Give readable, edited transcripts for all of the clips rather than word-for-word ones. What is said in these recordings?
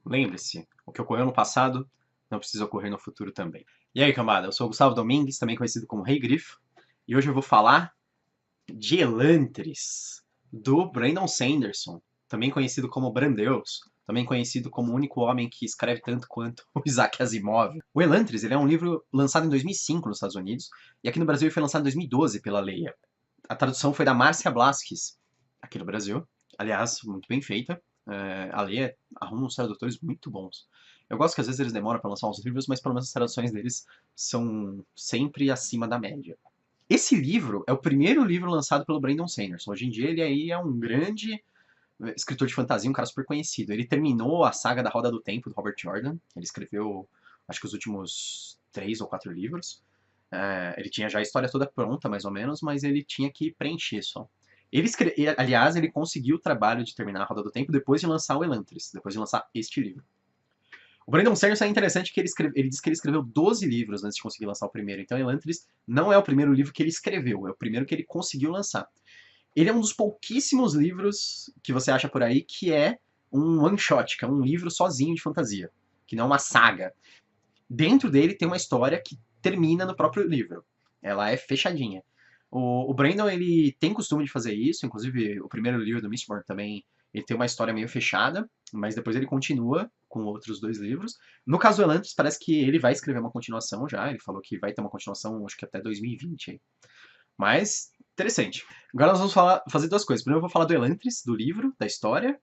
Lembre-se, o que ocorreu no passado não precisa ocorrer no futuro também. E aí, cambada, eu sou o Gustavo Domingues, também conhecido como Rei Grifo, e hoje eu vou falar de Elantris, do Brandon Sanderson, também conhecido como Brandeus, também conhecido como o único homem que escreve tanto quanto o Isaac Asimov. O Elantris ele é um livro lançado em 2005 nos Estados Unidos, e aqui no Brasil ele foi lançado em 2012 pela Leia. A tradução foi da Márcia Blasquez, aqui no Brasil. Aliás, muito bem feita. A Leia arruma uns tradutores muito bons. Eu gosto que às vezes eles demoram para lançar uns livros, mas pelo menos as traduções deles são sempre acima da média. Esse livro é o primeiro livro lançado pelo Brandon Sanderson. Hoje em dia ele aí é um grande escritor de fantasia, um cara super conhecido. Ele terminou a saga da Roda do Tempo, do Robert Jordan. Ele escreveu, acho que os últimos 3 ou 4 livros. Ele tinha já a história toda pronta, mais ou menos, mas ele tinha que preencher só. Aliás, ele conseguiu o trabalho de terminar a Roda do Tempo depois de lançar o Elantris, depois de lançar este livro. O Brandon Sanderson é interessante que ele diz que ele escreveu 12 livros antes de conseguir lançar o primeiro. Então, Elantris não é o primeiro livro que ele escreveu, é o primeiro que ele conseguiu lançar. Ele é um dos pouquíssimos livros que você acha por aí que é um one-shot, que é um livro sozinho de fantasia, que não é uma saga. Dentro dele tem uma história que termina no próprio livro. Ela é fechadinha. O Brandon, ele tem costume de fazer isso, inclusive o primeiro livro do Mistborn também, ele tem uma história meio fechada, mas depois ele continua com outros 2 livros. No caso do Elantris, parece que ele vai escrever uma continuação já, ele falou que vai ter uma continuação, acho que até 2020. Mas, interessante. Agora nós vamos fazer 2 coisas. Primeiro eu vou falar do Elantris, do livro, da história,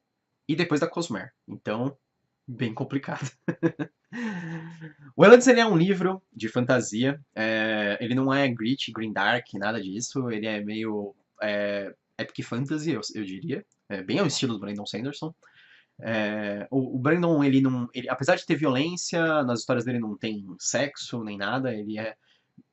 e depois da Cosmere. Então, bem complicado. O Elantris ele é um livro de fantasia. Ele não é gritty, grimdark, nada disso. Ele é meio epic fantasy, eu diria. Bem ao estilo do Brandon Sanderson. O Brandon, apesar de ter violência, nas histórias dele não tem sexo nem nada. Ele é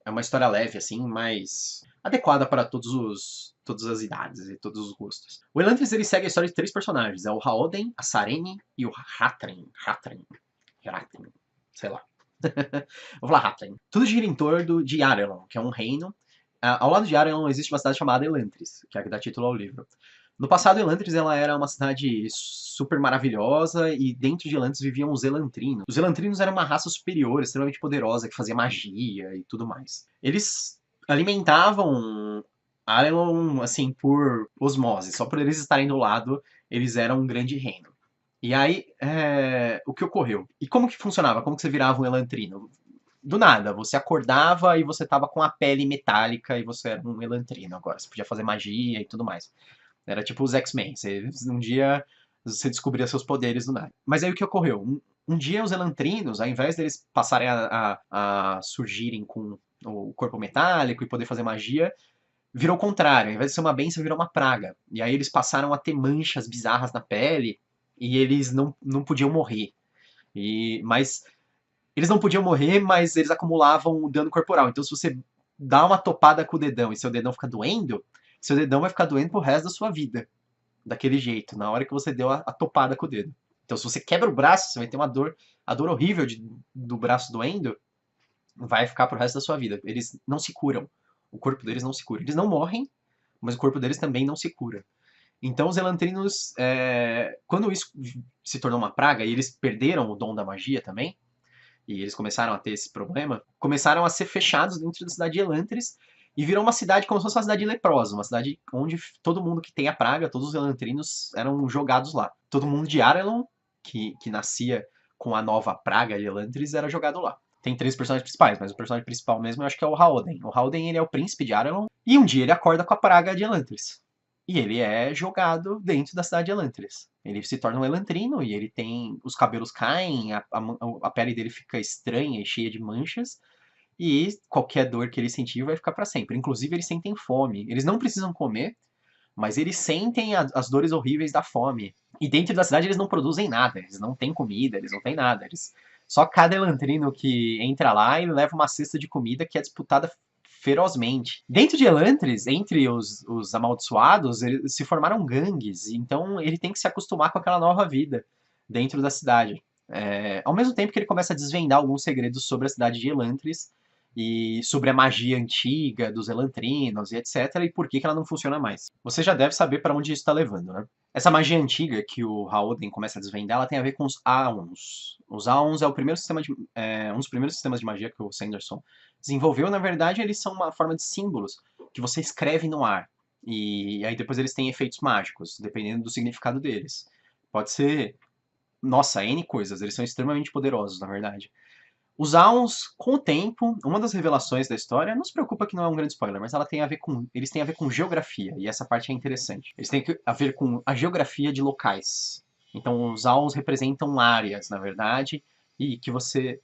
uma história leve, assim, mais adequada para todas as idades e todos os gostos. O Elantris ele segue a história de 3 personagens. É o Haoden, a Sarene e o Hathren, sei lá. Vou falar Hatlen. Tudo gira em torno de Arelon, que é um reino. Ao lado de Arelon existe uma cidade chamada Elantris, que é a que dá título ao livro. No passado, Elantris ela era uma cidade super maravilhosa e dentro de Elantris viviam os Elantrinos. Os Elantrinos eram uma raça superior, extremamente poderosa, que fazia magia e tudo mais. Eles alimentavam Arelon, assim, por osmose. Só por eles estarem do lado, eles eram um grande reino. E aí, o que ocorreu? E como que funcionava? Como que você virava um elantrino? Do nada, você acordava e você tava com a pele metálica e você era um elantrino agora. Você podia fazer magia e tudo mais. Era tipo os X-Men. Um dia você descobria seus poderes do nada. Mas aí o que ocorreu? Um dia os elantrinos, ao invés deles passarem a surgirem com o corpo metálico e poder fazer magia, virou o contrário. Ao invés de ser uma bênção, virou uma praga. E aí eles passaram a ter manchas bizarras na pele e eles não podiam morrer. Mas eles não podiam morrer, mas eles acumulavam dano corporal. Então, se você dá uma topada com o dedão e seu dedão fica doendo, seu dedão vai ficar doendo pro resto da sua vida. Daquele jeito, na hora que você deu a topada com o dedo. Então, se você quebra o braço, você vai ter a dor horrível do braço doendo, vai ficar pro resto da sua vida. Eles não se curam. O corpo deles não se cura. Eles não morrem, mas o corpo deles também não se cura. Então os elantrinos, quando isso se tornou uma praga e eles perderam o dom da magia também, e eles começaram a ter esse problema, começaram a ser fechados dentro da cidade de Elantris e virou uma cidade como se fosse uma cidade leprosa, uma cidade onde todo mundo que tem a praga, todos os elantrinos eram jogados lá. Todo mundo de Arelon, que nascia com a nova praga de Elantris, era jogado lá. Tem 3 personagens principais, mas o personagem principal mesmo eu acho que é o Haoden. O Haoden ele é o príncipe de Arelon e um dia ele acorda com a praga de Elantris. E ele é jogado dentro da cidade de Elantris. Ele se torna um elantrino e ele tem. Os cabelos caem, a pele dele fica estranha e cheia de manchas. E qualquer dor que ele sentir vai ficar para sempre. Inclusive, eles sentem fome. Eles não precisam comer, mas eles sentem as dores horríveis da fome. E dentro da cidade eles não produzem nada. Eles não têm comida, eles não têm nada. Só cada elantrino que entra lá e leva uma cesta de comida que é disputada ferozmente. Dentro de Elantris, entre os amaldiçoados, se formaram gangues, então ele tem que se acostumar com aquela nova vida dentro da cidade. Ao mesmo tempo que ele começa a desvendar alguns segredos sobre a cidade de Elantris e sobre a magia antiga dos elantrinos e etc, e por que ela não funciona mais. Você já deve saber para onde isso está levando, né? Essa magia antiga que o Howden começa a desvendar, ela tem a ver com os Aons. Os Aons é o primeiro sistema um dos primeiros sistemas de magia que o Sanderson desenvolveu. Na verdade, eles são uma forma de símbolos que você escreve no ar. E aí depois eles têm efeitos mágicos, dependendo do significado deles. Pode ser, nossa, N coisas. Eles são extremamente poderosos, na verdade. Os Aons, com o tempo, uma das revelações da história, não se preocupa que não é um grande spoiler, mas eles têm a ver com geografia, e essa parte é interessante. Eles têm a ver com a geografia de locais. Então, os Aons representam áreas, na verdade, e que você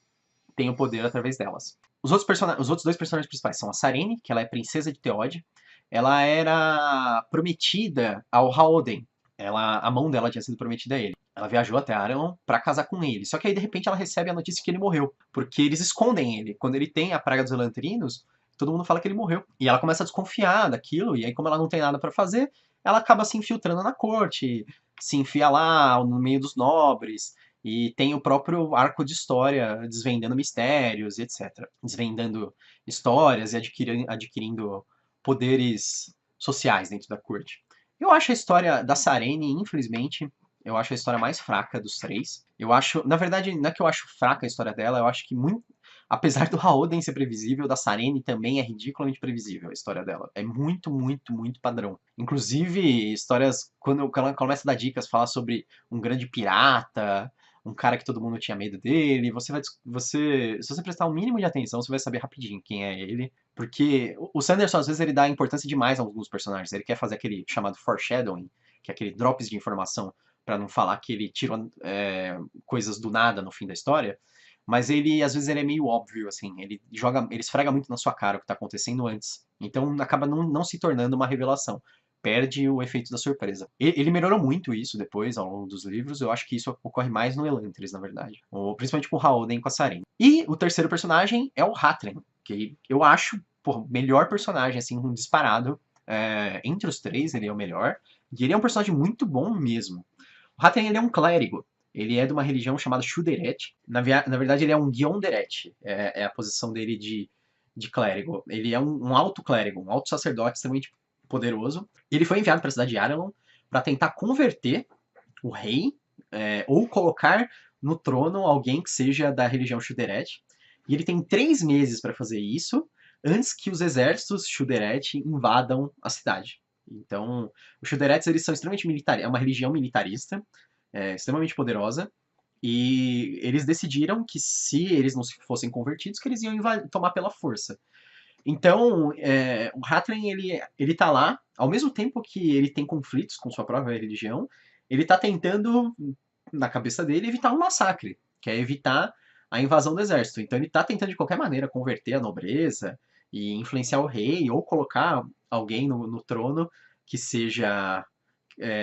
tem o poder através delas. Os outros dois personagens principais são a Sarene, que ela é princesa de Theod. Ela era prometida ao Howden. A mão dela tinha sido prometida a ele. Ela viajou até Arelon pra casar com ele. Só que aí, de repente, ela recebe a notícia que ele morreu. Porque eles escondem ele. Quando ele tem a praga dos Elantrinos, todo mundo fala que ele morreu. E ela começa a desconfiar daquilo. E aí, como ela não tem nada pra fazer, ela acaba se infiltrando na corte. Se enfia lá no meio dos nobres. E tem o próprio arco de história desvendando mistérios e etc. Desvendando histórias e adquirindo poderes sociais dentro da corte. Eu acho a história da Sarene, infelizmente, eu acho a história mais fraca dos três. Eu acho, na verdade, não é que eu acho fraca a história dela, eu acho que muito, apesar do Howden ser previsível, da Sarene também é ridiculamente previsível a história dela. É muito, muito, muito padrão. Inclusive, histórias, quando ela começa a dar dicas, fala sobre um grande pirata, um cara que todo mundo tinha medo dele, se você prestar um mínimo de atenção, você vai saber rapidinho quem é ele. Porque o Sanderson, às vezes, ele dá importância demais a alguns personagens. Ele quer fazer aquele chamado foreshadowing, que é aquele drops de informação, para não falar que ele tirou coisas do nada no fim da história. Mas ele, às vezes, ele é meio óbvio, assim. Ele esfrega muito na sua cara o que tá acontecendo antes. Então, acaba não se tornando uma revelação. Perde o efeito da surpresa. Ele melhorou muito isso depois, ao longo dos livros. Eu acho que isso ocorre mais no Elantris, na verdade. Principalmente com o Howden e com a Sarene. E o terceiro personagem é o Hatlen, que eu acho o melhor personagem, assim, um disparado. Entre os três, ele é o melhor. E ele é um personagem muito bom mesmo. O Hatlen, ele é um clérigo. Ele é de uma religião chamada Shuderet. Na verdade, ele é um Gyonderet. É a posição dele de clérigo. Ele é um alto clérigo, um alto sacerdote extremamente poderoso. Ele foi enviado para a cidade de Arelon para tentar converter o rei ou colocar no trono alguém que seja da religião Shuderet. E ele tem 3 meses para fazer isso antes que os exércitos Shuderet invadam a cidade. Então, os Shuderet, eles são extremamente militares, é uma religião militarista, extremamente poderosa, e eles decidiram que se eles não fossem convertidos, que eles iam tomar pela força. Então, o Hatlen, ele tá lá, ao mesmo tempo que ele tem conflitos com sua própria religião, ele tá tentando, na cabeça dele, evitar um massacre, que é evitar a invasão do exército. Então ele tá tentando de qualquer maneira converter a nobreza e influenciar o rei, ou colocar alguém no trono que seja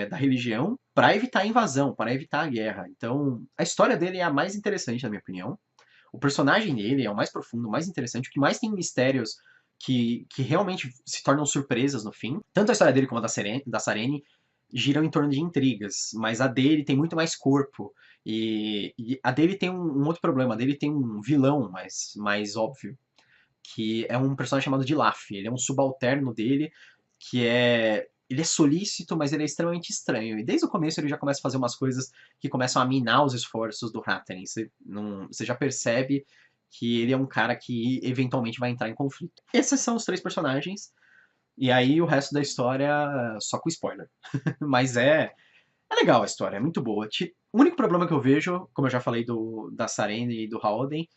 da religião, para evitar a invasão, para evitar a guerra. Então, a história dele é a mais interessante, na minha opinião. O personagem dele é o mais profundo, o mais interessante, o que mais tem mistérios que realmente se tornam surpresas no fim. Tanto a história dele como a da Sarene giram em torno de intrigas, mas a dele tem muito mais corpo. E a dele tem um outro problema, a dele tem um vilão mais óbvio, que é um personagem chamado de Laf. Ele é um subalterno dele, que ele é solícito, mas ele é extremamente estranho. E desde o começo ele já começa a fazer umas coisas que começam a minar os esforços do Hatlen. Você já percebe que ele é um cara que eventualmente vai entrar em conflito. Esses são os 3 personagens. E aí o resto da história só com spoiler. Mas é legal a história, é muito boa. O único problema que eu vejo, como eu já falei da Sarene e do Howden,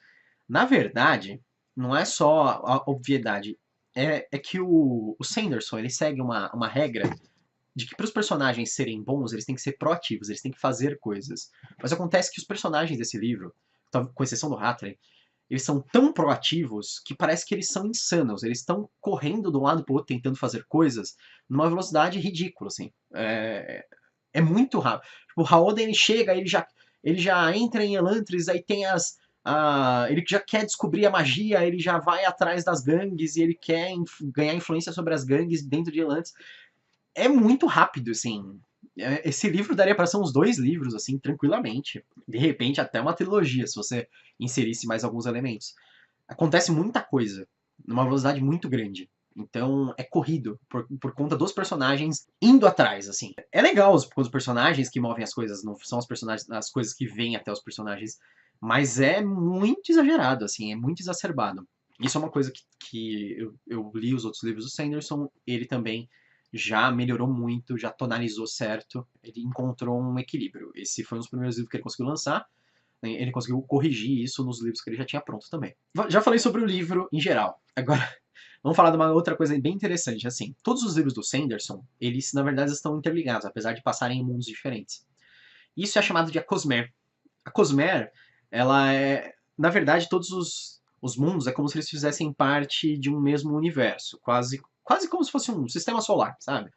na verdade, não é só a obviedade. É que o Sanderson, ele segue uma regra de que para os personagens serem bons, eles têm que ser proativos, eles têm que fazer coisas. Mas acontece que os personagens desse livro, com exceção do Hatlen, eles são tão proativos que parece que eles são insanos. Eles estão correndo de um lado para o outro, tentando fazer coisas numa velocidade ridícula, assim. É muito rápido. Tipo, o Howden, ele chega, ele já entra em Elantris, aí tem ele já quer descobrir a magia, ele já vai atrás das gangues e ele quer ganhar influência sobre as gangues dentro de Elantris. É muito rápido, assim. Esse livro daria para ser uns 2 livros, assim, tranquilamente. De repente, até uma trilogia, se você inserisse mais alguns elementos. Acontece muita coisa, numa velocidade muito grande. Então é corrido por conta dos personagens indo atrás, assim. É legal quando os personagens que movem as coisas, não são os personagens, as coisas que vêm até os personagens, mas é muito exagerado, assim, é muito exacerbado. Isso é uma coisa que eu li os outros livros do Sanderson, ele também já melhorou muito, já tonalizou certo, ele encontrou um equilíbrio. Esse foi um dos primeiros livros que ele conseguiu lançar, né, ele conseguiu corrigir isso nos livros que ele já tinha pronto também. Já falei sobre o livro em geral. Agora, vamos falar de uma outra coisa bem interessante. Assim, todos os livros do Sanderson, eles na verdade estão interligados, apesar de passarem em mundos diferentes. Isso é chamado de a Cosmere. A Cosmere, ela é, na verdade, todos os mundos é como se eles fizessem parte de um mesmo universo, quase como se fosse um sistema solar, sabe?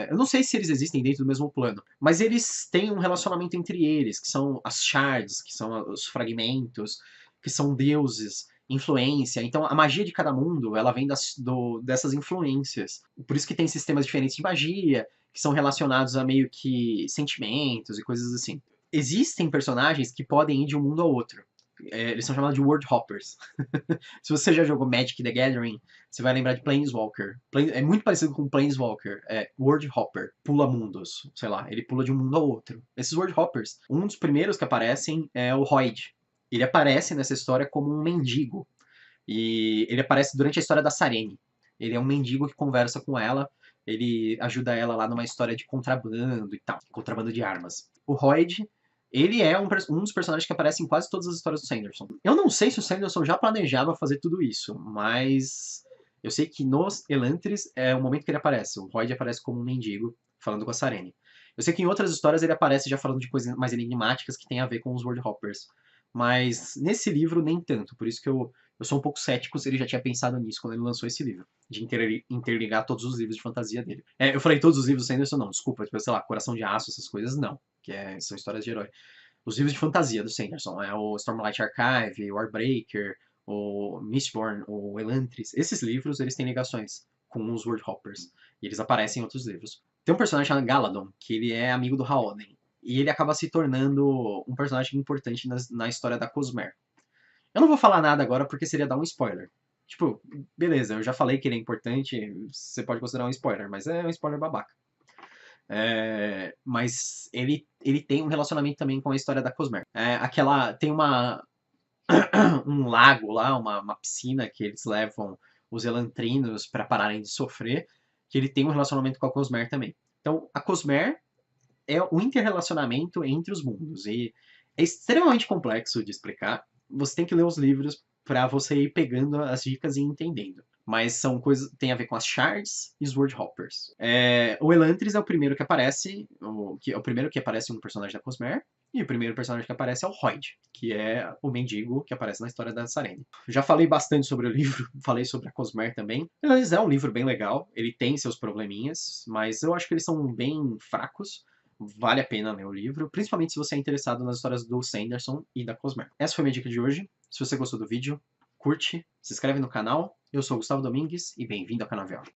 Eu não sei se eles existem dentro do mesmo plano, mas eles têm um relacionamento entre eles, que são as shards, que são os fragmentos, que são deuses, influência. Então a magia de cada mundo, ela vem dessas influências. Por isso que tem sistemas diferentes de magia, que são relacionados a meio que sentimentos e coisas assim. Existem personagens que podem ir de um mundo ao outro. Eles são chamados de World Hoppers. Se você já jogou Magic the Gathering, você vai lembrar de Planeswalker. É muito parecido com Planeswalker. É World Hopper. Pula mundos. Sei lá, ele pula de um mundo ao outro. Esses World Hoppers, um dos primeiros que aparecem é o Hoid. Ele aparece nessa história como um mendigo. E ele aparece durante a história da Sarene. Ele é um mendigo que conversa com ela. Ele ajuda ela lá numa história de contrabando e tal. Contrabando de armas. O Hoid, ele é um dos personagens que aparece em quase todas as histórias do Sanderson. Eu não sei se o Sanderson já planejava fazer tudo isso, mas eu sei que nos Elantris é o momento que ele aparece. O Hoid aparece como um mendigo, falando com a Sarene. Eu sei que em outras histórias ele aparece já falando de coisas mais enigmáticas que tem a ver com os World Hoppers. Mas nesse livro nem tanto, por isso que eu sou um pouco cético se ele já tinha pensado nisso quando ele lançou esse livro, de interligar todos os livros de fantasia dele. Eu falei todos os livros do Sanderson, não, desculpa, tipo, sei lá, Coração de Aço, essas coisas, não, são histórias de herói. Os livros de fantasia do Sanderson, o Stormlight Archive, o Warbreaker, o Mistborn, o Elantris, esses livros, eles têm ligações com os World Hoppers, e eles aparecem em outros livros. Tem um personagem chamado Galadon, que ele é amigo do Haoden, e ele acaba se tornando um personagem importante na história da Cosmere. Eu não vou falar nada agora porque seria dar um spoiler. Tipo, beleza, eu já falei que ele é importante, você pode considerar um spoiler, mas é um spoiler babaca. Mas ele tem um relacionamento também com a história da Cosmere. Tem um lago lá, uma piscina que eles levam os elantrinos para pararem de sofrer, que ele tem um relacionamento com a Cosmere também. Então, a Cosmere é o interrelacionamento entre os mundos. E é extremamente complexo de explicar. Você tem que ler os livros para você ir pegando as dicas e entendendo. Mas são coisas tem a ver com as shards e os World Hoppers. O Elantris é o primeiro que aparece, é o primeiro que aparece um personagem da Cosmere, e o primeiro personagem que aparece é o Hoid, que é o mendigo que aparece na história da Sarene. Já falei bastante sobre o livro, falei sobre a Cosmere também. Mas é um livro bem legal, ele tem seus probleminhas, mas eu acho que eles são bem fracos. Vale a pena ler o livro, principalmente se você é interessado nas histórias do Sanderson e da Cosmere. Essa foi a minha dica de hoje. Se você gostou do vídeo, curte, se inscreve no canal. Eu sou o Gustavo Domingues e bem-vindo ao Canavial.